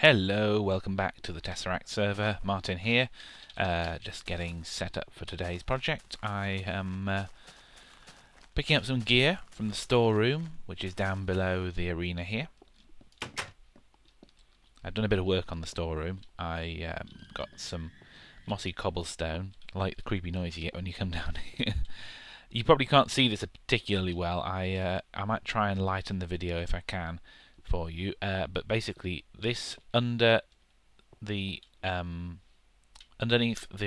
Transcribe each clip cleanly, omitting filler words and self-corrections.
Hello, welcome back to the Tesseract server. Martin here, just getting set up for today's project. I am picking up some gear from the storeroom, which is down below the arena here. I've done a bit of work on the storeroom. I got some mossy cobblestone, like the creepy noise you get when you come down here. You probably can't see this particularly well. I might try and lighten the video if I can for you, but basically this underneath the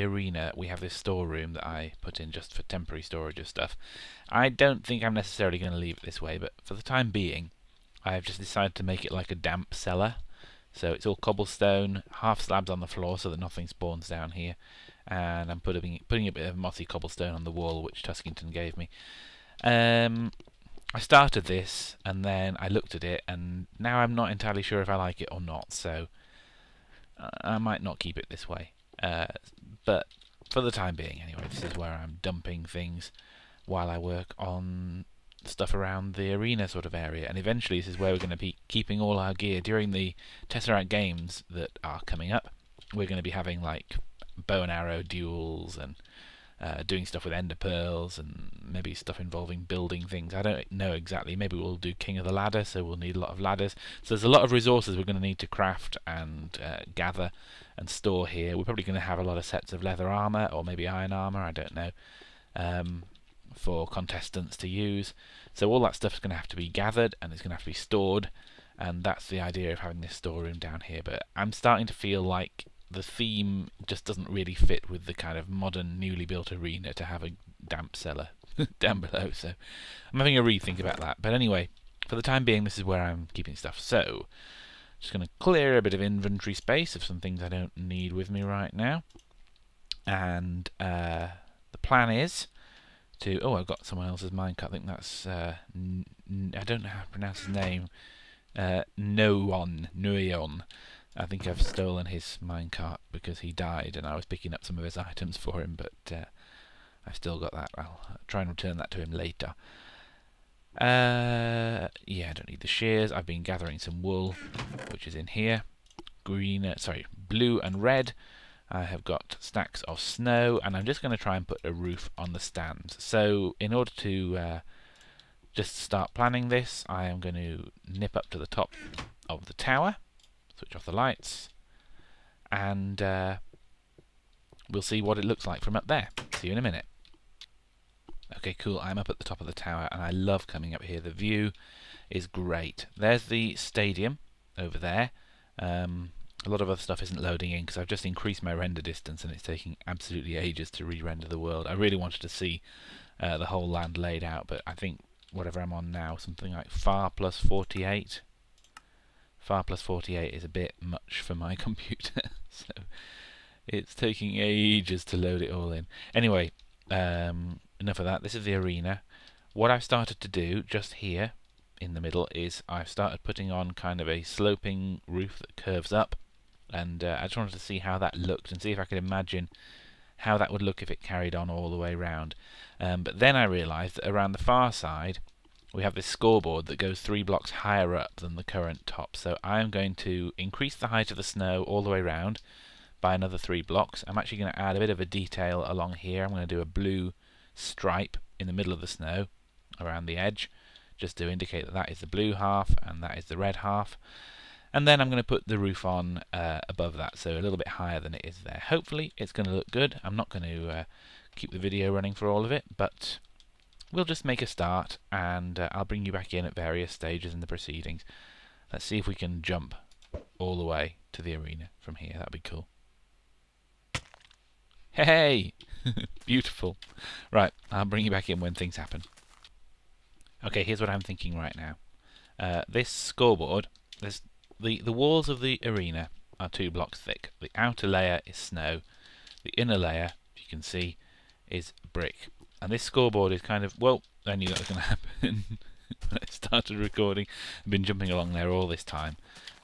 arena we have this storeroom that I put in just for temporary storage of stuff. I don't think I'm necessarily going to leave it this way, but for the time being I've just decided to make it like a damp cellar. So it's all cobblestone, half slabs on the floor so that nothing spawns down here, and I'm putting a bit of mossy cobblestone on the wall which Tuskington gave me. I started this and then I looked at it and now I'm not entirely sure if I like it or not, so I might not keep it this way. But for the time being anyway, this is where I'm dumping things while I work on stuff around the arena sort of area, and eventually this is where we're going to be keeping all our gear during the Tesseract games that are coming up. We're going to be having like bow and arrow duels and doing stuff with ender pearls and maybe stuff involving building things. I don't know exactly. Maybe we'll do King of the Ladder, so we'll need a lot of ladders. So there's a lot of resources we're going to need to craft and gather and store here. We're probably going to have a lot of sets of leather armor or maybe iron armor, I don't know, for contestants to use. So all that stuff is going to have to be gathered and it's going to have to be stored, and that's the idea of having this storeroom down here. But I'm starting to feel like the theme just doesn't really fit with the kind of modern, newly built arena to have a damp cellar down below, so I'm having a rethink about that. But anyway, for the time being, this is where I'm keeping stuff. So, just going to clear a bit of inventory space of some things I don't need with me right now. And the plan is to... Oh, I've got someone else's minecart. I think that's... I don't know how to pronounce his name. Nuion. I think I've stolen his minecart because he died and I was picking up some of his items for him, but I've still got that. I'll try and return that to him later. Yeah, I don't need the shears. I've been gathering some wool, which is in here. Blue and red. I have got stacks of snow, and I'm just going to try and put a roof on the stand. So in order to just start planning this, I am going to nip up to the top of the tower, switch off the lights, and we'll see what it looks like from up there. See you in a minute. Okay, cool. I'm up at the top of the tower and I love coming up here. The view is great. There's the stadium over there. A lot of other stuff isn't loading in because I've just increased my render distance and it's taking absolutely ages to re-render the world. I really wanted to see the whole land laid out, but I think whatever I'm on now, something like far plus 48. Far plus 48 is a bit much for my computer, so it's taking ages to load it all in. Anyway, enough of that. This is the arena. What I've started to do just here in the middle is I've started putting on kind of a sloping roof that curves up, and I just wanted to see how that looked and see if I could imagine how that would look if it carried on all the way round. But then I realised that around the far side we have this scoreboard that goes 3 blocks higher up than the current top, so I'm going to increase the height of the snow all the way round by another 3 blocks. I'm actually going to add a bit of a detail along here. I'm going to do a blue stripe in the middle of the snow around the edge, just to indicate that that is the blue half and that is the red half. And then I'm going to put the roof on above that, so a little bit higher than it is there. Hopefully it's going to look good. I'm not going to keep the video running for all of it, but we'll just make a start, and I'll bring you back in at various stages in the proceedings. Let's see if we can jump all the way to the arena from here. That'd be cool. Hey! Beautiful. Right, I'll bring you back in when things happen. Okay, here's what I'm thinking right now. This scoreboard, the walls of the arena are 2 blocks thick. The outer layer is snow. The inner layer, if you can see, is brick. And this scoreboard is kind of, well, I knew that was going to happen when I started recording. I've been jumping along there all this time,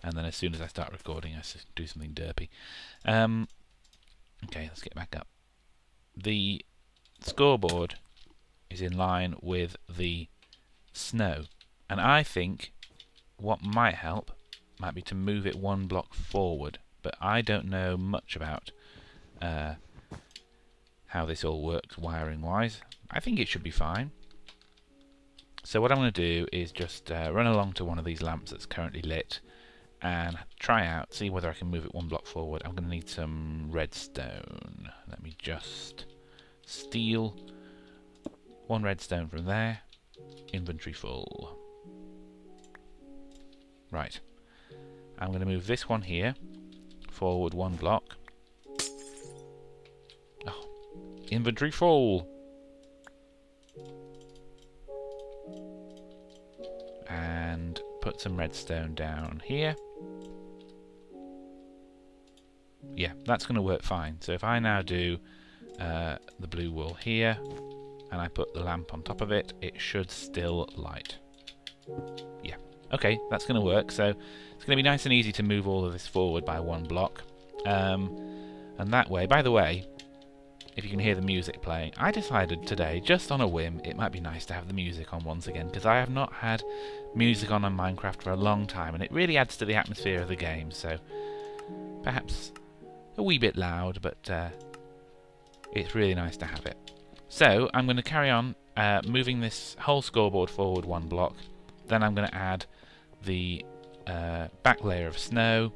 and then as soon as I start recording I do something derpy. Okay, let's get back up. The scoreboard is in line with the snow, and I think what might help might be to move it one block forward, but I don't know much about how this all works wiring wise. I think it should be fine. So what I'm going to do is just run along to one of these lamps that's currently lit and try out, see whether I can move it one block forward. I'm going to need some redstone. Let me just steal one redstone from there. Inventory full. Right. I'm going to move this one here forward one block. Oh, inventory full. And put some redstone down here. Yeah, that's going to work fine. So if I now do the blue wool here, and I put the lamp on top of it, it should still light. Yeah, okay, that's going to work. So it's going to be nice and easy to move all of this forward by one block. And that way, by the way, if you can hear the music playing, I decided today, just on a whim, it might be nice to have the music on once again, because I have not had music on Minecraft for a long time, and it really adds to the atmosphere of the game, so perhaps a wee bit loud, but it's really nice to have it. So I'm going to carry on moving this whole scoreboard forward one block, then I'm going to add the back layer of snow,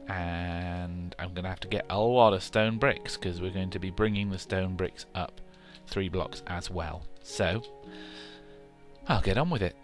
and I'm going to have to get a lot of stone bricks because we're going to be bringing the stone bricks up 3 blocks as well. So I'll get on with it.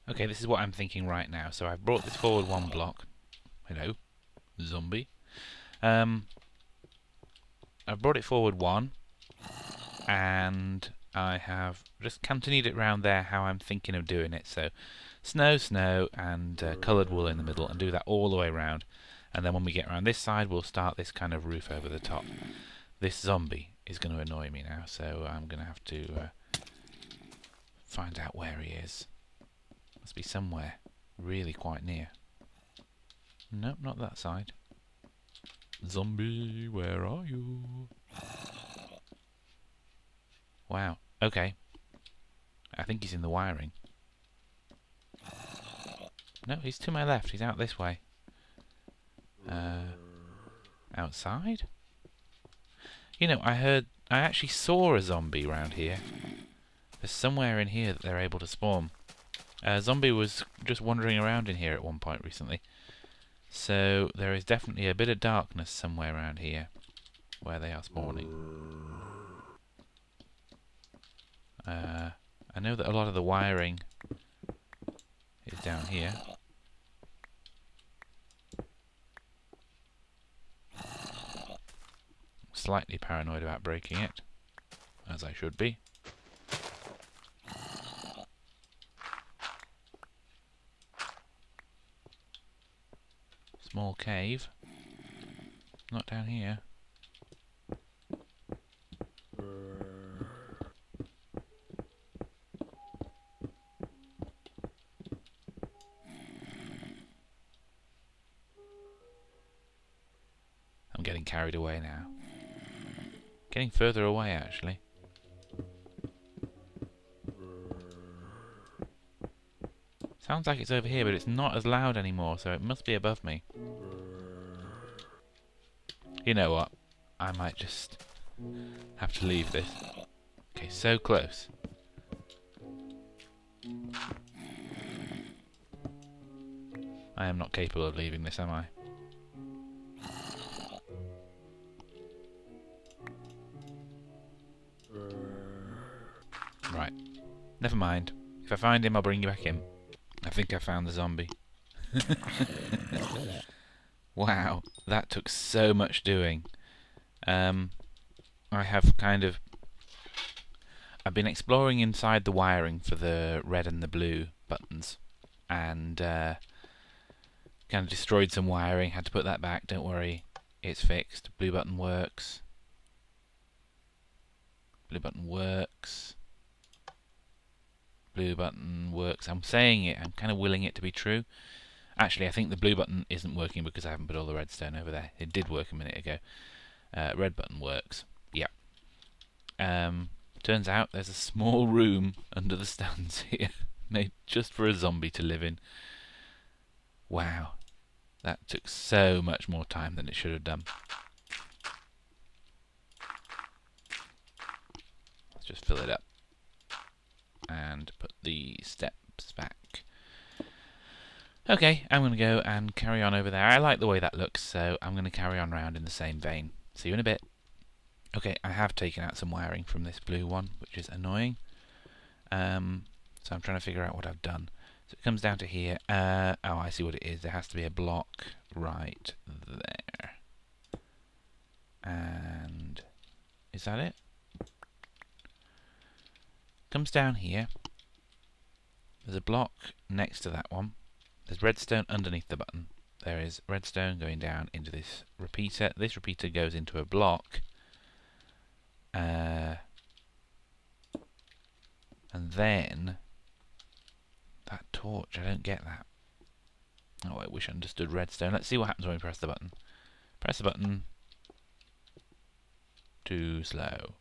Okay, this is what I'm thinking right now. So I've brought this forward one block. Hello, zombie. I've brought it forward one, and I have just cantoned it round there how I'm thinking of doing it. So snow, snow, and coloured wool in the middle, and do that all the way around. And then when we get around this side, we'll start this kind of roof over the top. This zombie is going to annoy me now, so I'm going to have to find out where he is. Must be somewhere really quite near. Nope, not that side. Zombie, where are you? Wow, okay. I think he's in the wiring. No, he's to my left. He's out this way. Outside? You know, I actually saw a zombie around here. There's somewhere in here that they're able to spawn. Zombie was just wandering around in here at one point recently. So there is definitely a bit of darkness somewhere around here where they are spawning. I know that a lot of the wiring is down here. Slightly paranoid about breaking it, as I should be. Small cave. Not down here. I'm getting carried away now. Getting further away, actually. Sounds like it's over here, but it's not as loud anymore, so it must be above me. You know what? I might just have to leave this. Okay, so close. I am not capable of leaving this, am I? Right. Never mind. If I find him, I'll bring you back in. I think I found the zombie. Wow, that took so much doing. I have I've been exploring inside the wiring for the red and the blue buttons, and kind of destroyed some wiring, had to put that back, don't worry, it's fixed. Blue button works. Blue button works. Blue button works. I'm saying it. I'm kind of willing it to be true. Actually, I think the blue button isn't working because I haven't put all the redstone over there. It did work a minute ago. Red button works. Yeah. Turns out there's a small room under the stands here, made just for a zombie to live in. Wow. That took so much more time than it should have done. Let's just fill it up. And put the steps back. Okay, I'm going to go and carry on over there. I like the way that looks, so I'm going to carry on round in the same vein. See you in a bit. Okay, I have taken out some wiring from this blue one, which is annoying. So I'm trying to figure out what I've done. So it comes down to here. Oh, I see what it is. There has to be a block right there. And is that it? Comes down here. There's a block next to that one. There's redstone underneath the button. There is redstone going down into this repeater. This repeater goes into a block. And then that torch, I don't get that. Oh, I wish I understood redstone. Let's see what happens when we press the button. Press the button. Too slow.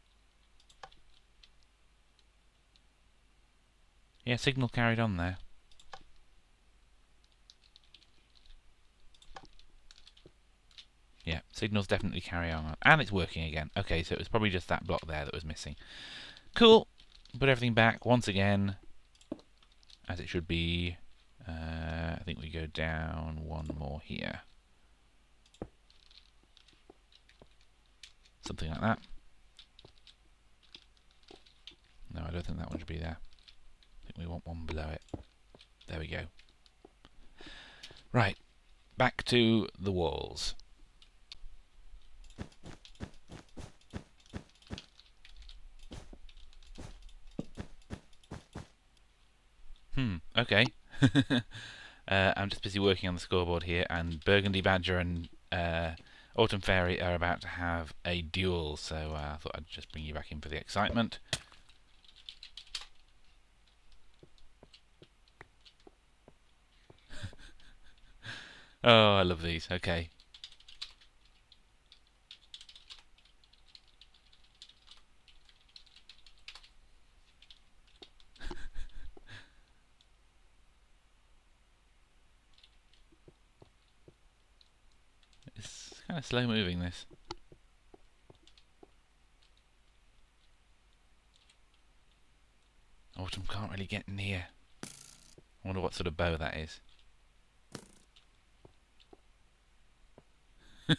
Yeah, signal carried on there. Yeah, signals definitely carry on. And it's working again. Okay, so it was probably just that block there that was missing. Cool. Put everything back once again, as it should be. I think we go down one more here. Something like that. No, I don't think that one should be there. I think we want one below it. There we go. Right, back to the walls. Okay. I'm just busy working on the scoreboard here, and Burgundy Badger and Autumn Fairy are about to have a duel, so I thought I'd just bring you back in for the excitement. Oh, I love these. Okay. It's kind of slow moving, this. Autumn can't really get near. I wonder what sort of bow that is. I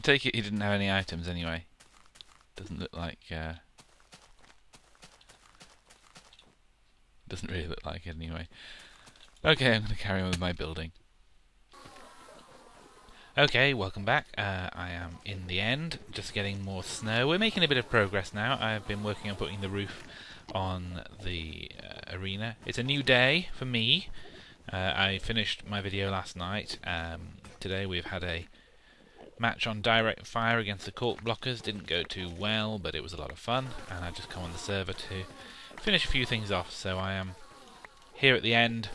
take it he didn't have any items anyway. Doesn't look like... doesn't really look like it anyway. Okay, I'm going to carry on with my building. Okay, welcome back. I am in the end, just getting more snow. We're making a bit of progress now. I've been working on putting the roof on the arena. It's a new day for me. I finished my video last night. Today we've had a match on direct fire against the cork blockers. Didn't go too well, but it was a lot of fun, and I just come on the server to finish a few things off. So I am here at the end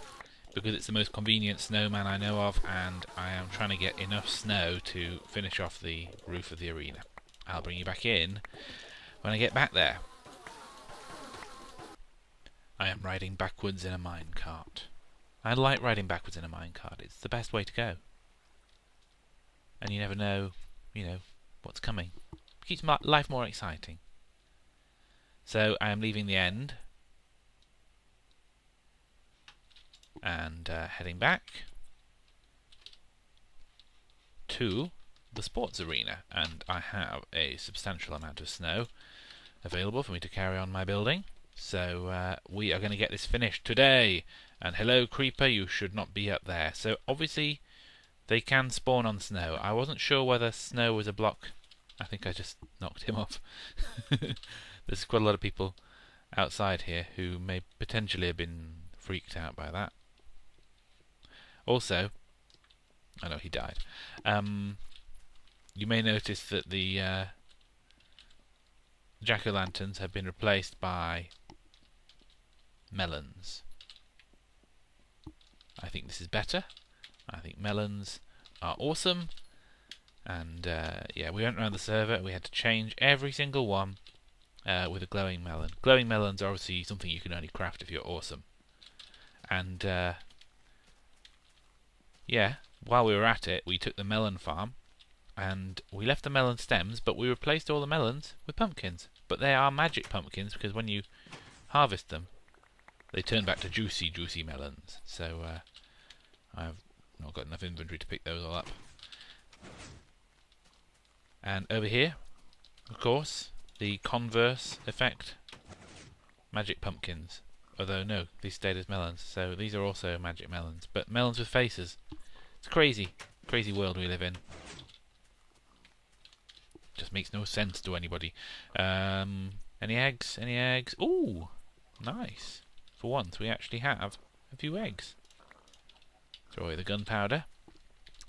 because it's the most convenient snowman I know of, and I am trying to get enough snow to finish off the roof of the arena. I'll bring you back in when I get back there. I am riding backwards in a minecart. I like riding backwards in a minecart. It's the best way to go. And you never know, what's coming. It keeps life more exciting. So I am leaving the end and heading back to the sports arena, and I have a substantial amount of snow available for me to carry on my building. So we are going to get this finished today. And hello, creeper, you should not be up there. So obviously they can spawn on snow. I wasn't sure whether snow was a block I think I just knocked him off. There's quite a lot of people outside here who may potentially have been freaked out by that. Also, I know he died. You may notice that the jack-o'-lanterns have been replaced by melons. I think this is better. I think melons are awesome. And yeah, we went around the server. We had to change every single one with a glowing melon. Glowing melons are obviously something you can only craft if you're awesome. And yeah, while we were at it, we took the melon farm and we left the melon stems, but we replaced all the melons with pumpkins. But they are magic pumpkins because when you harvest them, they turn back to juicy, juicy melons. So I've not got enough inventory to pick those all up. And over here, of course, the converse effect, magic pumpkins. Although no, these stayed as melons, so these are also magic melons, but melons with faces. It's crazy, crazy world we live in. Just makes no sense to anybody. Any eggs? Any eggs? Ooh, nice. For once, we actually have a few eggs. Throw away the gunpowder.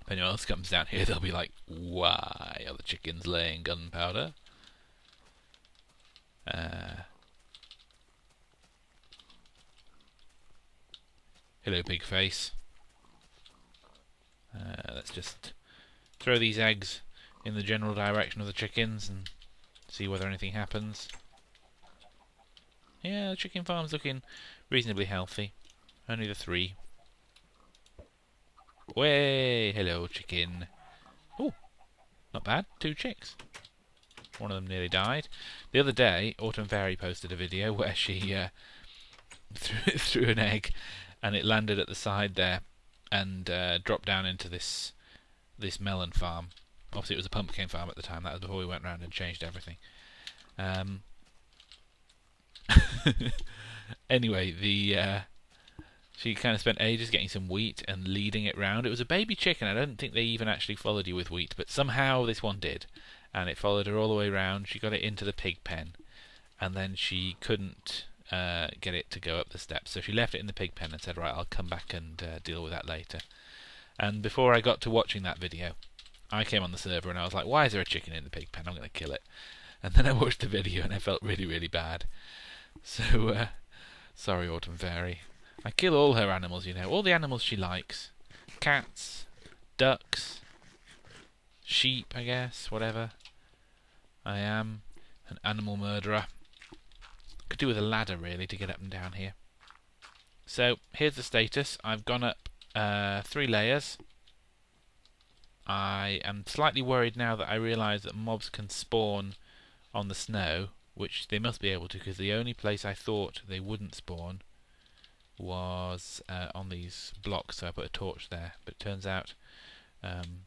If anyone else comes down here, they'll be like, "Why are the chickens laying gunpowder?" Hello, pig face. Let's just throw these eggs in the general direction of the chickens and see whether anything happens. Yeah, the chicken farm's looking reasonably healthy. Only the 3. Way, hello, chicken. Oh, not bad. 2 chicks. One of them nearly died. The other day, Autumn Fairy posted a video where she threw an egg, and it landed at the side there, and dropped down into this melon farm. Obviously, it was a pumpkin farm at the time. That was before we went around and changed everything. Anyway, she kind of spent ages getting some wheat and leading it round. It was a baby chicken. I don't think they even actually followed you with wheat, but somehow this one did, and it followed her all the way round. She got it into the pig pen, and then she couldn't get it to go up the steps, so she left it in the pig pen and said, "Right, I'll come back and deal with that later." And before I got to watching that video, I came on the server and I was like, "Why is there a chicken in the pig pen? I'm going to kill it." And then I watched the video and I felt really, really bad. So, sorry, Autumn Fairy. I kill all her animals, you know, all the animals she likes. Cats, ducks, sheep, I guess, whatever. I am an animal murderer. Could do with a ladder, really, to get up and down here. So, here's the status. I've gone up 3 layers. I am slightly worried now that I realise that mobs can spawn on the snow, which they must be able to, because the only place I thought they wouldn't spawn was on these blocks, so I put a torch there. But it turns out,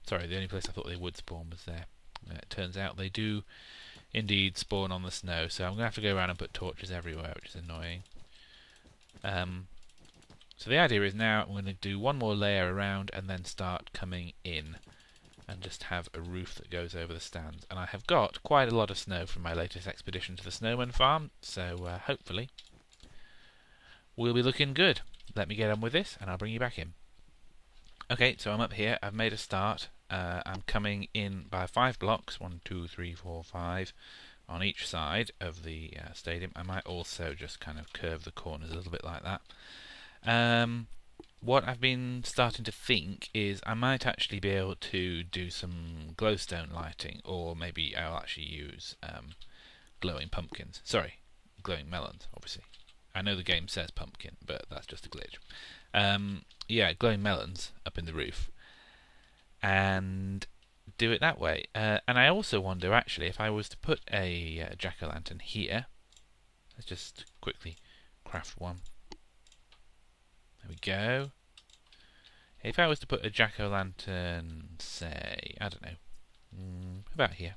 sorry, the only place I thought they would spawn was there. It turns out they do indeed spawn on the snow, so I'm going to have to go around and put torches everywhere, which is annoying. So the idea is now I'm going to do one more layer around and then start coming in and just have a roof that goes over the stands. And I have got quite a lot of snow from my latest expedition to the snowman farm, so hopefully we'll be looking good. Let me get on with this and I'll bring you back in. Okay, so I'm up here. I've made a start. I'm coming in by 5 blocks, 1, 2, 3, 4, 5 on each side of the stadium. I might also just kind of curve the corners a little bit like that. What I've been starting to think is I might actually be able to do some glowstone lighting, or maybe I'll actually use glowing pumpkins. Sorry, glowing melons, obviously. I know the game says pumpkin, but that's just a glitch. Yeah, glowing melons up in the roof, and do it that way. And I also wonder, actually, if I was to put a jack-o'-lantern here. Let's just quickly craft one. There we go. If I was to put a jack-o'-lantern, say, I don't know, about here.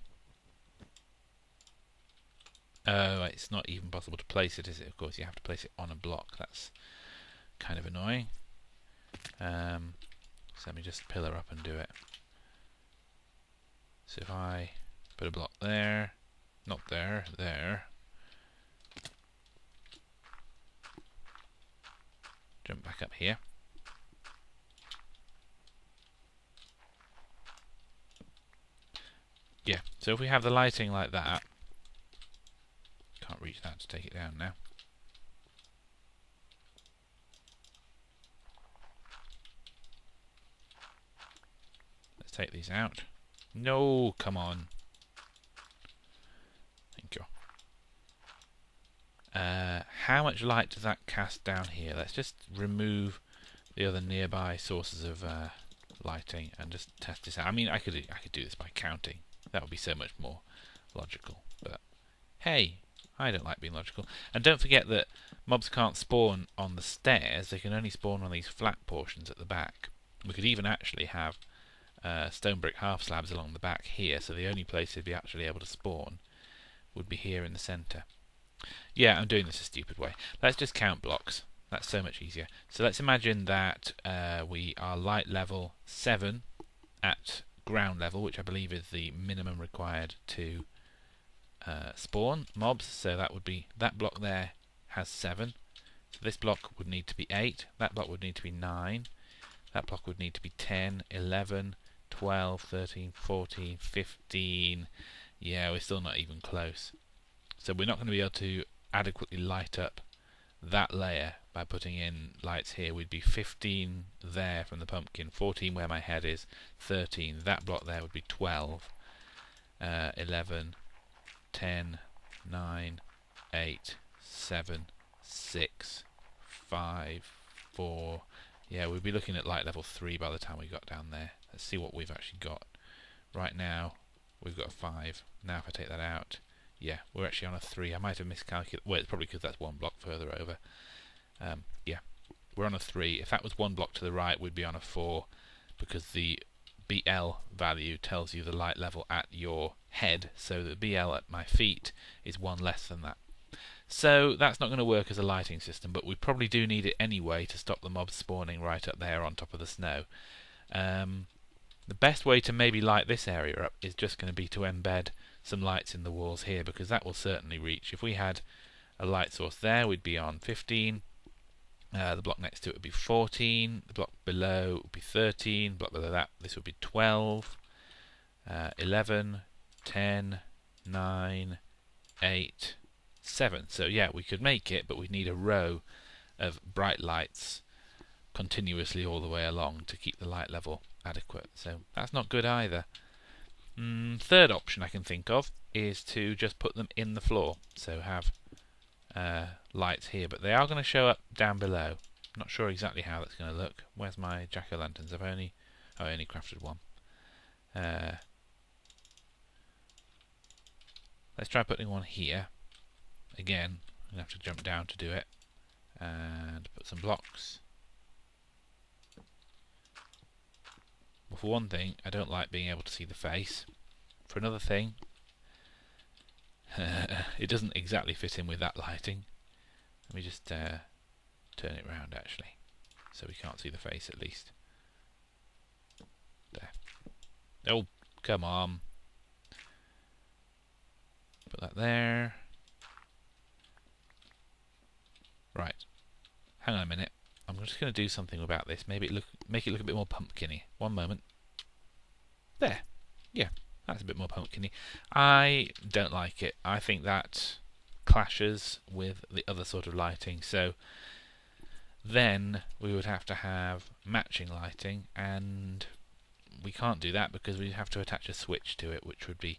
Oh, it's not even possible to place it, is it? Of course, you have to place it on a block. That's kind of annoying. So let me just pillar up and do it. So if I put a block there. Not there. There. Jump back up here. Yeah, so if we have the lighting like that, can't reach that to take it down now. Let's take these out. No, come on. Thank you. How much light does that cast down here? Let's just remove the other nearby sources of lighting and just test this out. I mean, I could do this by counting. That would be so much more logical. But hey, I don't like being logical. And don't forget that mobs can't spawn on the stairs. They can only spawn on these flat portions at the back. We could even actually have stone brick half slabs along the back here, so the only place they'd be actually able to spawn would be here in the centre. Yeah, I'm doing this a stupid way. Let's just count blocks. That's so much easier. So let's imagine that we are light level 7 at ground level, which I believe is the minimum required to spawn mobs. So that would be, that block there has 7. So this block would need to be 8. That block would need to be 9. That block would need to be 10, 11, 12, 13, 14, 15. Yeah, we're still not even close. So we're not going to be able to adequately light up that layer by putting in lights here. We'd be 15 there from the pumpkin, 14 where my head is, 13. That block there would be 12, 11, 10, 9, 8, 7, 6, 5, 4. Yeah, we'd be looking at light level 3 by the time we got down there. Let's see what we've actually got. Right now, we've got a 5. Now if I take that out, yeah, we're actually on a 3. I might have miscalculated. Well, it's probably because that's one block further over. Yeah, we're on a 3. If that was one block to the right, we'd be on a 4, because the BL value tells you the light level at your head, so the BL at my feet is 1 less than that. So that's not going to work as a lighting system, but we probably do need it anyway to stop the mobs spawning right up there on top of the snow. The best way to maybe light this area up is just going to be to embed some lights in the walls here, because that will certainly reach. If we had a light source there, we'd be on 15. The block next to it would be 14. The block below would be 13. The block below that, this would be 12. 11, 10, 9, 8, 7. So yeah, we could make it, but we'd need a row of bright lights continuously all the way along to keep the light level adequate. So that's not good either. Third option I can think of is to just put them in the floor. So have lights here, but they are going to show up down below. Not sure exactly how that's going to look. Where's my jack-o'-lanterns? I only crafted one. Let's try putting one here. Again, I'm going to have to jump down to do it. And put some blocks. Well, for one thing, I don't like being able to see the face. For another thing, it doesn't exactly fit in with that lighting. Let me just turn it round actually, so we can't see the face at least. There. Oh, come on. Put that there. Right. Hang on a minute. I'm just going to do something about this. Maybe make it look a bit more pumpkin-y. One moment. There. Yeah, that's a bit more pumpkin-y. I don't like it. I think that clashes with the other sort of lighting. So then we would have to have matching lighting, and we can't do that because we'd have to attach a switch to it, which would be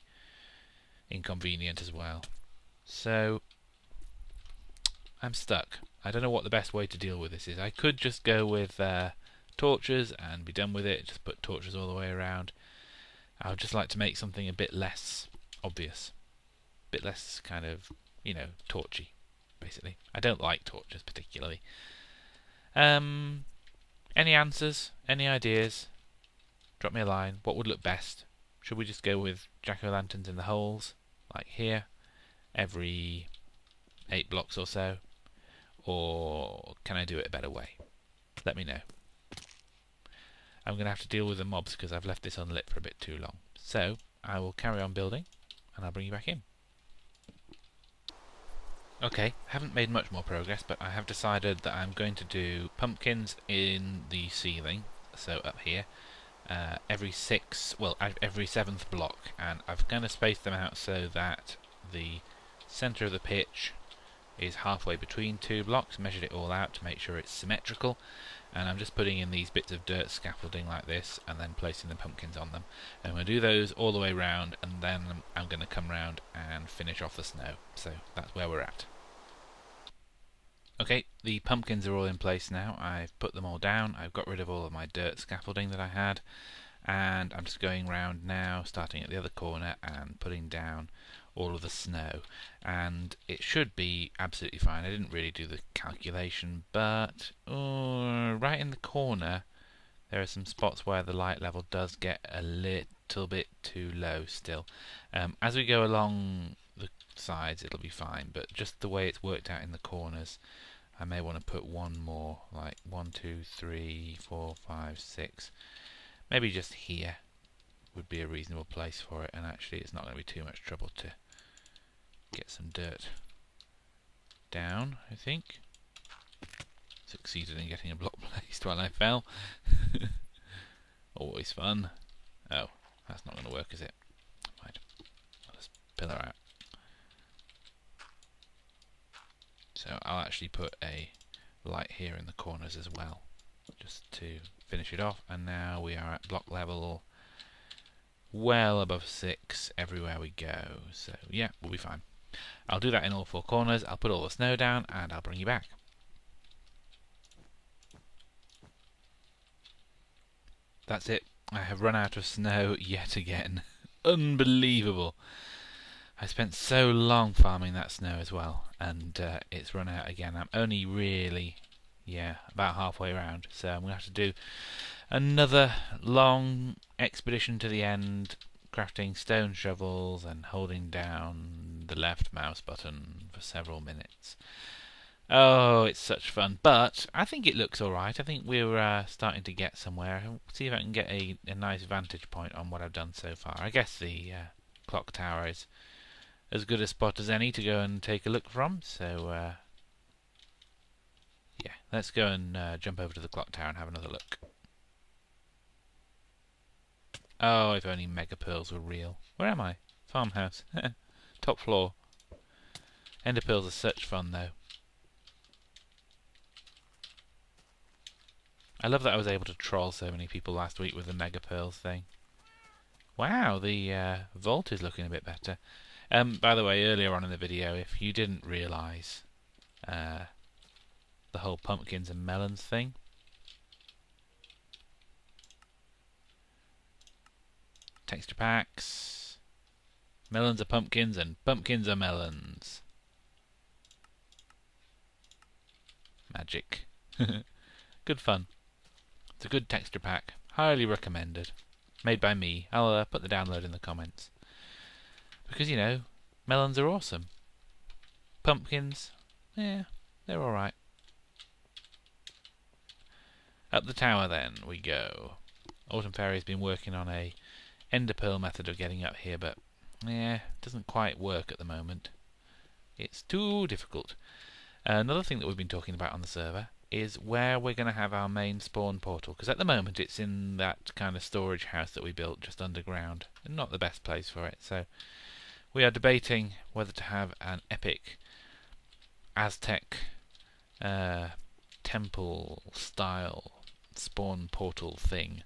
inconvenient as well. So I'm stuck. I don't know what the best way to deal with this is. I could just go with torches and be done with it, just put torches all the way around. I would just like to make something a bit less obvious, a bit less kind of, you know, torchy, basically. I don't like torches particularly. Any answers? Any ideas? Drop me a line. What would look best? Should we just go with jack-o'-lanterns in the holes, like here, every 8 blocks or so? Or can I do it a better way? Let me know. I'm going to have to deal with the mobs because I've left this unlit for a bit too long. So I will carry on building and I'll bring you back in. Okay, haven't made much more progress, but I have decided that I'm going to do pumpkins in the ceiling, so up here, every seventh block, and I've kind of spaced them out so that the centre of the pitch is halfway between two blocks, measured it all out to make sure it's symmetrical, and I'm just putting in these bits of dirt scaffolding like this and then placing the pumpkins on them. And I'm going to do those all the way round, and then I'm going to come round and finish off the snow. So that's where we're at. Okay, the pumpkins are all in place now. I've put them all down. I've got rid of all of my dirt scaffolding that I had, and I'm just going round now, starting at the other corner and putting down all of the snow, and it should be absolutely fine. I didn't really do the calculation, but right in the corner there are some spots where the light level does get a little bit too low still. As we go along the sides it'll be fine, but just the way it's worked out in the corners, I may want to put one more, like 1, 2, 3, 4, 5, 6, maybe just here would be a reasonable place for it, and actually it's not going to be too much trouble to get some dirt down, I think. Succeeded in getting a block placed while I fell. Always fun. Oh, that's not going to work, is it? Right, I'll just pillar out. So I'll actually put a light here in the corners as well, just to finish it off, and now we are at block level, well above 6 everywhere we go, so yeah, we'll be fine. I'll do that in all 4 corners. I'll put all the snow down and I'll bring you back. That's it. I have run out of snow yet again. Unbelievable. I spent so long farming that snow as well, and it's run out again. I'm only really, about halfway around, so I'm going to have to do another long expedition to the end, crafting stone shovels and holding down the left mouse button for several minutes. Oh, it's such fun, but I think it looks alright. I think we're starting to get somewhere. I'll see if I can get a nice vantage point on what I've done so far. I guess the clock tower is as good a spot as any to go and take a look from, so yeah, let's go and jump over to the clock tower and have another look. Oh, if only mega pearls were real. Where am I? Farmhouse. Top floor. Ender pearls are such fun though. I love that I was able to troll so many people last week with the mega pearls thing. Wow, the vault is looking a bit better. By the way, earlier on in the video, if you didn't realise the whole pumpkins and melons thing, texture packs, melons are pumpkins and pumpkins are melons. Magic. Good fun. It's a good texture pack. Highly recommended. Made by me. I'll put the download in the comments. Because, you know, melons are awesome. Pumpkins, yeah, they're alright. Up the tower then we go. Autumn Fairy's been working on a ender pearl method of getting up here, but yeah, it doesn't quite work at the moment. It's too difficult. Another thing that we've been talking about on the server is where we're going to have our main spawn portal, because at the moment it's in that kind of storage house that we built just underground, and not the best place for it, so we are debating whether to have an epic Aztec temple style spawn portal thing.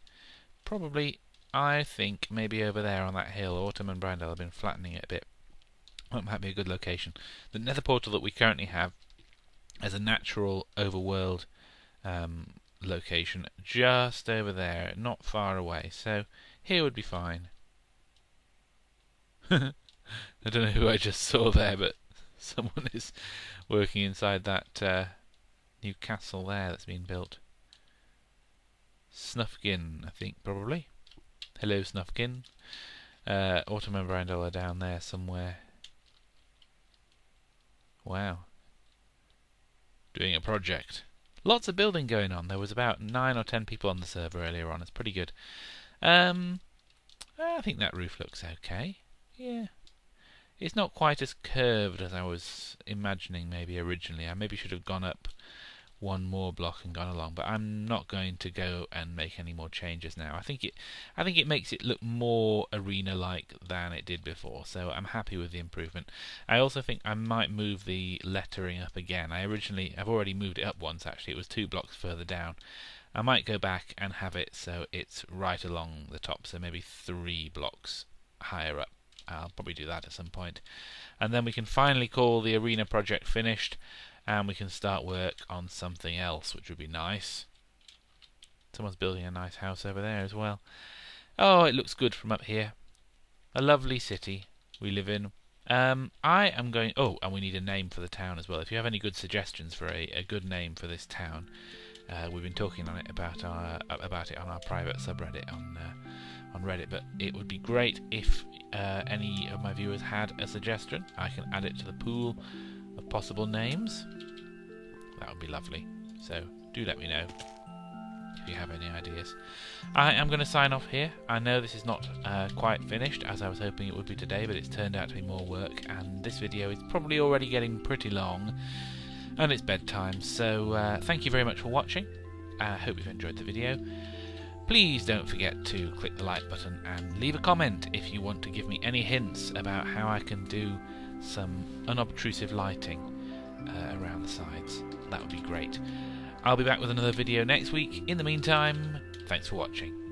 Probably, I think, maybe over there on that hill. Autumn and Brandel have been flattening it a bit. That might be a good location. The nether portal that we currently have as a natural overworld location just over there, not far away, so here would be fine. I don't know who I just saw there, but someone is working inside that new castle there that's been built. Snufkin, I think, probably. Hello, Snufkin. Autumn and Brandel are down there somewhere. Wow. Doing a project. Lots of building going on. There was about 9 or 10 people on the server earlier on. It's pretty good. I think that roof looks okay. Yeah. It's not quite as curved as I was imagining maybe originally. I maybe should have gone up one more block and gone along, but I'm not going to go and make any more changes now. I think it makes it look more arena-like than it did before, so I'm happy with the improvement. I also think I might move the lettering up again. I've already moved it up once actually. It was 2 blocks further down. I might go back and have it so it's right along the top, so maybe 3 blocks higher up. I'll probably do that at some point. And then we can finally call the arena project finished, and we can start work on something else, which would be nice. Someone's building a nice house over there as well. Oh, it looks good from up here. A lovely city we live in. I am going... Oh, and we need a name for the town as well. If you have any good suggestions for a good name for this town, we've been talking on it about it on our private subreddit on Reddit, but it would be great if any of my viewers had a suggestion. I can add it to the pool of possible names. That would be lovely. So do let me know if you have any ideas. I am going to sign off here. I know this is not quite finished as I was hoping it would be today, but it's turned out to be more work, and this video is probably already getting pretty long, and it's bedtime. So thank you very much for watching. I hope you've enjoyed the video. Please don't forget to click the like button and leave a comment if you want to give me any hints about how I can do some unobtrusive lighting around the sides. That would be great. I'll be back with another video next week. In the meantime, thanks for watching.